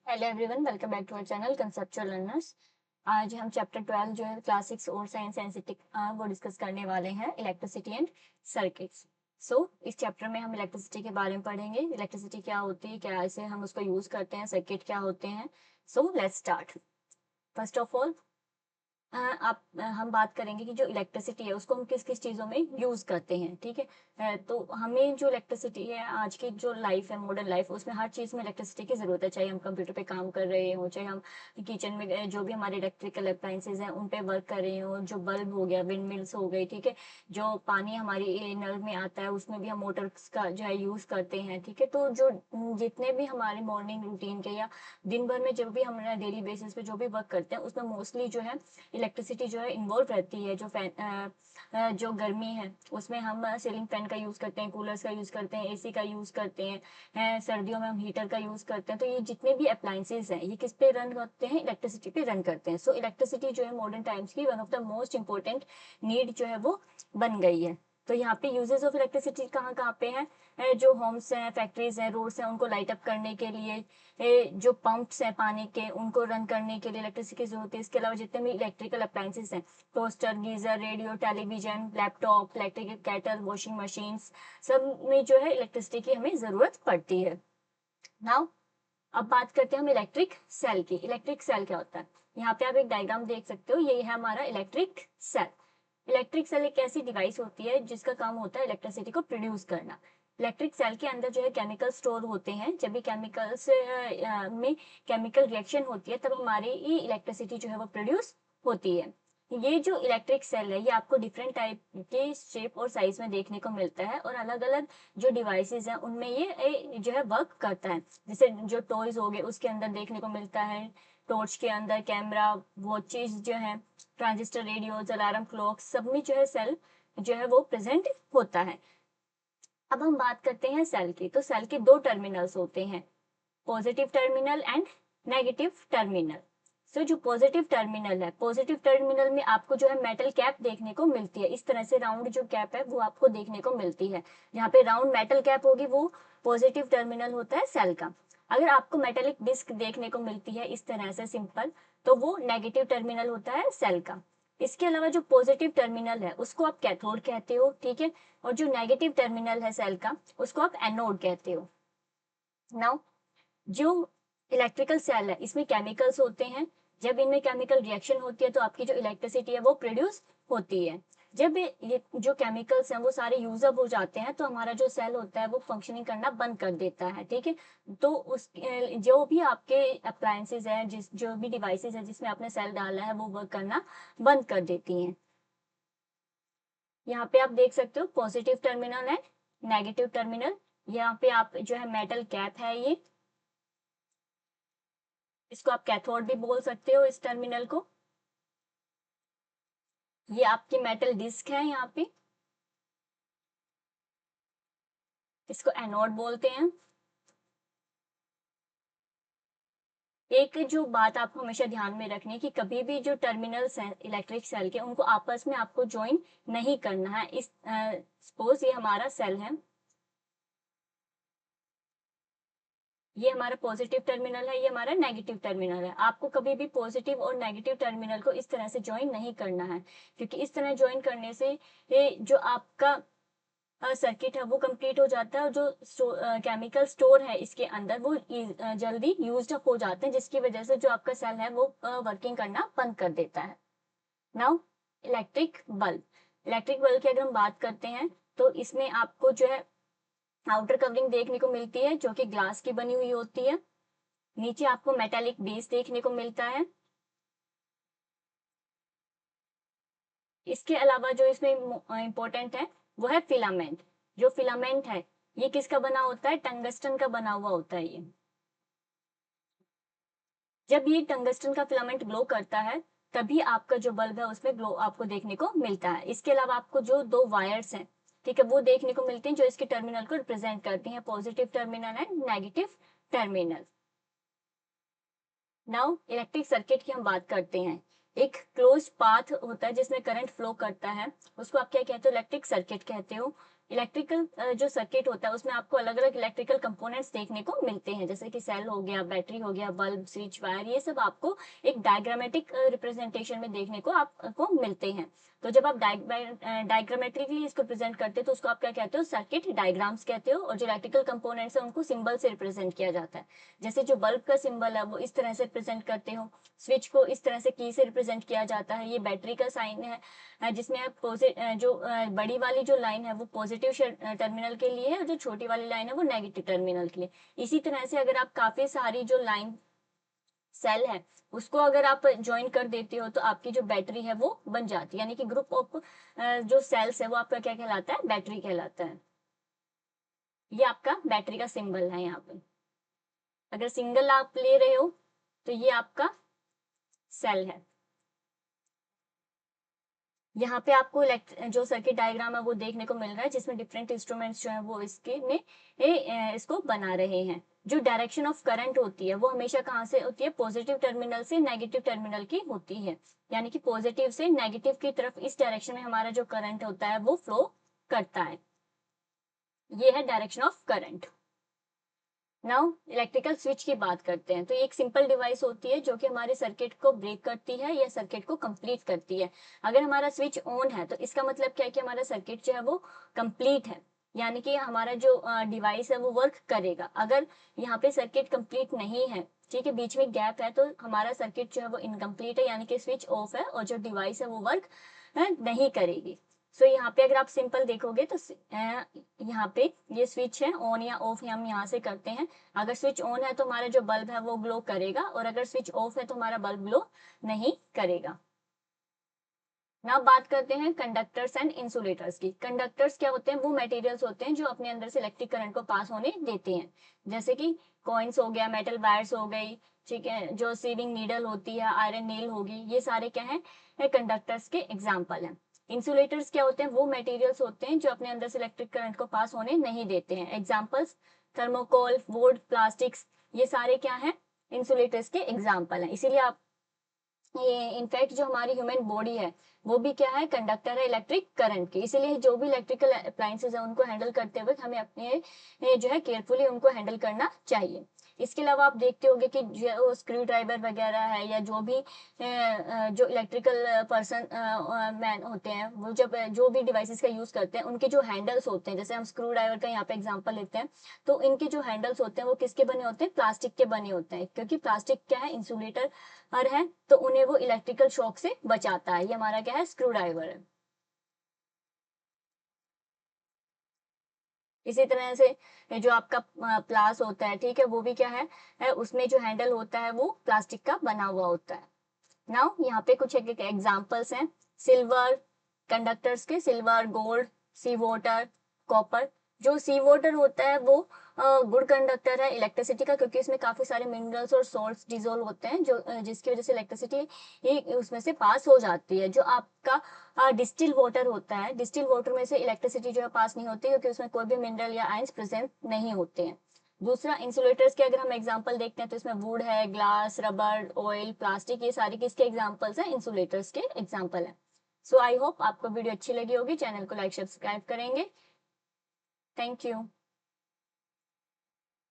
Hello everyone, welcome back to our channel conceptual learners. आज हम chapter 12 जो है क्लास 6 और साइंस सेंसिटिव वो डिस्कस करने वाले हैं, इलेक्ट्रिसिटी एंड सर्किट्स। इस चैप्टर में हम इलेक्ट्रिसिटी के बारे में पढ़ेंगे। इलेक्ट्रिसिटी क्या होती है, क्या ऐसे हम उसको यूज करते हैं, सर्किट क्या होते हैं। Let's start. First of all हम बात करेंगे कि जो इलेक्ट्रिसिटी है उसको हम किस किस चीज़ों में यूज़ करते हैं। ठीक है। तो हमें जो इलेक्ट्रिसिटी है, आज की जो लाइफ है, मॉडर्न लाइफ, उसमें हर चीज़ में इलेक्ट्रिसिटी की ज़रूरत है। चाहे हम कंप्यूटर पे काम कर रहे हो, चाहे हम किचन में जो भी हमारे इलेक्ट्रिकल अप्लाइंसेज हैं उन पे वर्क कर रहे हो, जो बल्ब हो गया, विंड मिल्स हो गई। ठीक है। जो पानी हमारी नल में आता है उसमें भी हम मोटर्स का जो है यूज़ करते हैं। ठीक है। तो जो जितने भी हमारे मॉर्निंग रूटीन के या दिन भर में जब भी हम डेली बेसिस पे जो भी वर्क करते हैं उसमें मोस्टली जो है इलेक्ट्रिसिटी जो है इन्वॉल्व रहती है। जो गर्मी है उसमें हम सीलिंग फैन का यूज करते हैं, कूलर्स का यूज करते हैं, एसी का यूज करते हैं, सर्दियों में हम हीटर का यूज करते हैं। तो ये जितने भी अप्लायंसेज हैं ये किस पे रन करते हैं, इलेक्ट्रिसिटी पे रन करते हैं। इलेक्ट्रिसिटी जो है मॉडर्न टाइम्स की one of the most important need जो है वो बन गई है। तो यहाँ पे यूजेस ऑफ इलेक्ट्रिसिटी कहाँ कहाँ पे है? जो होम्स हैं, फैक्ट्रीज हैं, रोड्स हैं, उनको लाइट अप करने के लिए, जो पंप्स हैं पानी के, उनको रन करने के लिए इलेक्ट्रिसिटी की जरूरत है। इसके अलावा जितने भी इलेक्ट्रिकल अप्लायंसेस हैं, toaster, geyser, radio, television, laptop, electric kettle, washing machines, सब में जो है इलेक्ट्रिसिटी की हमें जरूरत पड़ती है। नाउ अब बात करते हैं हम इलेक्ट्रिक सेल की। इलेक्ट्रिक सेल क्या होता है? यहाँ पे आप एक डायग्राम देख सकते हो, ये है हमारा इलेक्ट्रिक सेल। इलेक्ट्रिक सेल एक ऐसी डिवाइस होती है जिसका काम होता है इलेक्ट्रिसिटी को प्रोड्यूस करना। इलेक्ट्रिक सेल के अंदर जो है केमिकल स्टोर होते हैं। जब भी केमिकल्स में केमिकल रिएक्शन होती है तब हमारी इलेक्ट्रिसिटी जो है वो प्रोड्यूस होती है। ये जो इलेक्ट्रिक सेल है ये आपको डिफरेंट टाइप के शेप और साइज में देखने को मिलता है, और अलग अलग जो डिवाइसेस हैं उनमें ये जो है वर्क करता है। जैसे जो टॉयज हो गए उसके अंदर देखने को मिलता है, टॉर्च के अंदर कैमरा, वॉचेस जो है, ट्रांजिस्टर, रेडियोज, अलार्म क्लॉक, सब में जो है सेल जो है वो प्रेजेंट होता है। अब हम बात करते हैं सेल की। तो सेल के दो टर्मिनल्स होते हैं, positive terminal and negative terminal. जो पॉजिटिव टर्मिनल है, पॉजिटिव टर्मिनल में आपको जो है मेटल कैप देखने को मिलती है। इस तरह से राउंड जो कैप है वो आपको देखने को मिलती है। जहाँ पे राउंड मेटल कैप होगी वो पॉजिटिव टर्मिनल होता है सेल का। अगर आपको मेटेलिक डिस्क देखने को मिलती है इस तरह से सिंपल, तो वो नेगेटिव टर्मिनल होता है सेल का। इसके अलावा जो पॉजिटिव टर्मिनल है उसको आप कैथोड कहते हो। ठीक है। और जो नेगेटिव टर्मिनल है सेल का उसको आप एनोड कहते हो। नाउ जो इलेक्ट्रिकल सेल है इसमें केमिकल्स होते हैं। जब इनमें केमिकल रिएक्शन होती है तो आपकी जो इलेक्ट्रिसिटी है वो प्रोड्यूस होती है। जब ये जो केमिकल्स हैं वो सारे यूज अप हो जाते हैं तो हमारा जो सेल होता है वो फंक्शनिंग करना बंद कर देता है। ठीक है। तो उस जो भी आपके अप्लायंसेज हैं, जिस जो भी डिवाइसेज है जिसमें आपने सेल डाला है वो वर्क करना बंद कर देती हैं। यहाँ पे आप देख सकते हो पॉजिटिव टर्मिनल है, नेगेटिव टर्मिनल। यहाँ पे आप जो है मेटल कैप है ये, इसको आप कैथोड भी बोल सकते हो इस टर्मिनल को। ये आपकी मेटल डिस्क है यहाँ पे, इसको एनोड बोलते हैं। एक जो बात आपको हमेशा ध्यान में रखनी है कि कभी भी जो टर्मिनल्स हैं इलेक्ट्रिक सेल के उनको आपस में आपको ज्वाइन नहीं करना है। इस सपोज ये हमारा सेल है, ये हमारा पॉजिटिव टर्मिनल है, ये हमारा नेगेटिव टर्मिनल है। आपको कभी भी पॉजिटिव और नेगेटिव टर्मिनल को इस तरह से ज्वाइन नहीं करना है, क्योंकि इस तरह ज्वाइन करने से ये जो आपका सर्किट है वो कंप्लीट हो जाता है, और जो केमिकल स्टोर है इसके अंदर वो जल्दी यूज्ड अप हो जाते हैं, जिसकी वजह से जो आपका सेल है वो वर्किंग करना बंद कर देता है। नाउ इलेक्ट्रिक बल्ब की अगर हम बात करते हैं तो इसमें आपको जो है आउटर कवरिंग देखने को मिलती है जो कि ग्लास की बनी हुई होती है। नीचे आपको मेटालिक बेस देखने को मिलता है। इसके अलावा जो इसमें इंपॉर्टेंट है वो है फिलामेंट। जो फिलामेंट है ये किसका बना होता है? टंगस्टन का बना हुआ होता है ये। जब ये टंगस्टन का फिलामेंट ग्लो करता है तभी आपका जो बल्ब है उसमें ग्लो आपको देखने को मिलता है। इसके अलावा आपको जो दो वायर्स हैं, ठीक है, वो देखने को मिलती हैं जो इसके टर्मिनल को रिप्रेजेंट करती हैं, positive terminal and negative terminal. Now electric circuit की हम बात करते हैं। एक क्लोज पाथ होता है जिसमें करंट फ्लो करता है, उसको आप क्या कहते हो? इलेक्ट्रिक सर्किट कहते हो। इलेक्ट्रिकल जो सर्किट होता है उसमें आपको अलग अलग इलेक्ट्रिकल कंपोनेंट्स देखने को मिलते हैं, जैसे कि सेल हो गया, बैटरी हो गया, बल्ब, स्विच, वायर, ये सब आपको एक डायग्रामेटिक रिप्रेजेंटेशन में देखने को आपको मिलते हैं। तो जब आप डायग्रामेट्रिकली इसको प्रेजेंट करते हो तो उसको आप क्या कहते हो, सर्किट डायग्राम्स कहते हो। और जो इलेक्ट्रिकल कंपोनेंट्स है उनको सिंबल से रिप्रेजेंट किया जाता है। जैसे जो बल्ब का सिंबल है वो इस तरह से प्रेजेंट करते हो, स्विच को इस तरह से की से रिप्रेजेंट किया जाता है, ये बैटरी का साइन है जिसमें जो बड़ी वाली जो लाइन है वो पॉजिटिव टर्मिनल के लिए है और जो छोटी वाली लाइन है वो नेगेटिव टर्मिनल के लिए। इसी तरह से अगर आप काफी सारी जो लाइन सेल है उसको अगर आप ज्वाइन कर देते हो तो आपकी जो बैटरी है वो बन जाती है, यानी कि ग्रुप ऑफ जो सेल्स है वो आपका क्या कहलाता है, बैटरी कहलाता है। ये आपका बैटरी का सिंबल है यहाँ पे। अगर सिंगल आप ले रहे हो तो ये आपका सेल है। यहाँ पे आपको जो सर्किट डायग्राम है वो देखने को मिल रहा है जिसमें डिफरेंट इंस्ट्रूमेंट्स जो है वो इसके में इसको बना रहे हैं। जो डायरेक्शन ऑफ करंट होती है वो हमेशा कहाँ से होती है, पॉजिटिव टर्मिनल से नेगेटिव टर्मिनल की होती है, यानी कि पॉजिटिव से नेगेटिव की तरफ इस डायरेक्शन में हमारा जो करंट होता है वो फ्लो करता है। ये है direction of current. Now electrical switch की बात करते हैं। तो ये एक सिंपल डिवाइस होती है जो कि हमारे सर्किट को ब्रेक करती है या सर्किट को कंप्लीट करती है। अगर हमारा स्विच ऑन है तो इसका मतलब क्या है कि हमारा सर्किट जो है वो कंप्लीट है, यानी कि हमारा जो डिवाइस है वो वर्क करेगा। अगर यहाँ पे सर्किट कंप्लीट नहीं है, ठीक है, बीच में गैप है, तो हमारा सर्किट जो है वो इनकम्प्लीट है, यानी कि स्विच ऑफ है और जो डिवाइस है वो वर्क नहीं करेगी। सो यहाँ पे अगर आप सिंपल देखोगे तो यहाँ पे ये स्विच है, ऑन या ऑफ हम यहाँ से करते हैं। अगर स्विच ऑन है तो हमारा जो बल्ब है वो ग्लो करेगा और अगर स्विच ऑफ है तो हमारा बल्ब ग्लो नहीं करेगा। ना बात करते हैं कंडक्टर्स एंड इंसुलेटर्स की। कंडक्टर्स क्या होते हैं, वो मटेरियल्स होते हैं जो अपने अंदर से इलेक्ट्रिक करंट को पास होने देते हैं, जैसे कि कॉइन्स हो गया, मेटल वायर्स हो गई, ठीक है, जो सीविंग नीडल होती है, आयरन नेल होगी, ये सारे क्या है, कंडक्टर्स के एग्जाम्पल हैं। इंसुलेटर्स क्या होते हैं, वो मटेरियल्स होते हैं जो अपने अंदर से इलेक्ट्रिक करंट को पास होने नहीं देते हैं। एग्जाम्पल्स थर्मोकोल, वुड, प्लास्टिक्स, ये सारे क्या है, इंसुलेटर्स के एग्जाम्पल हैं। इसीलिए आप ये इनफैक्ट जो हमारी ह्यूमन बॉडी है वो भी क्या है, कंडक्टर है इलेक्ट्रिक करंट की। इसीलिए जो भी इलेक्ट्रिकल अप्लायंसेज है उनको हैंडल करते हुए हमें अपने जो है केयरफुली उनको हैंडल करना चाहिए। इसके अलावा आप देखते होंगे कि जो स्क्रू ड्राइवर वगैरह है या जो भी जो इलेक्ट्रिकल पर्सन मैन होते हैं वो जब जो भी डिवाइसेस का यूज करते हैं उनके जो हैंडल्स होते हैं, जैसे हम स्क्रू ड्राइवर का यहाँ पे एग्जांपल लेते हैं, तो इनके जो हैंडल्स होते हैं वो किसके बने होते हैं, प्लास्टिक के बने होते हैं, क्योंकि प्लास्टिक क्या है, इंसुलेटर है, तो उन्हें वो इलेक्ट्रिकल शॉक से बचाता है। ये हमारा क्या है, स्क्रू ड्राइवर है। इसी तरह से जो आपका प्लास होता है, ठीक है, वो भी क्या है उसमें जो हैंडल होता है वो प्लास्टिक का बना हुआ होता है। नाउ यहाँ पे कुछ एक एग्जांपल्स हैं सिल्वर कंडक्टर्स के, सिल्वर, गोल्ड, सी वाटर, कॉपर। जो सी वाटर होता है वो गुड कंडक्टर है इलेक्ट्रिसिटी का, क्योंकि इसमें काफी सारे मिनरल्स और सॉल्ट्स डिजोल्व होते हैं जो जिसकी वजह से इलेक्ट्रिसिटी ही उसमें से पास हो जाती है। जो आपका डिस्टिल वाटर होता है, डिस्टिल वाटर में से इलेक्ट्रिसिटी जो है पास नहीं होती, क्योंकि उसमें कोई भी मिनरल या आयंस प्रेजेंट नहीं होते हैं। दूसरा, इंसुलेटर्स के अगर हम एग्जांपल देखते हैं तो इसमें वुड है, ग्लास, रबर, ऑयल, प्लास्टिक, ये सारे किसके एग्जांपल्स हैं, इंसुलेटर्स के एग्जांपल हैं। सो आई होप आपको वीडियो अच्छी लगी होगी। चैनल को लाइक सब्सक्राइब करेंगे। Thank you.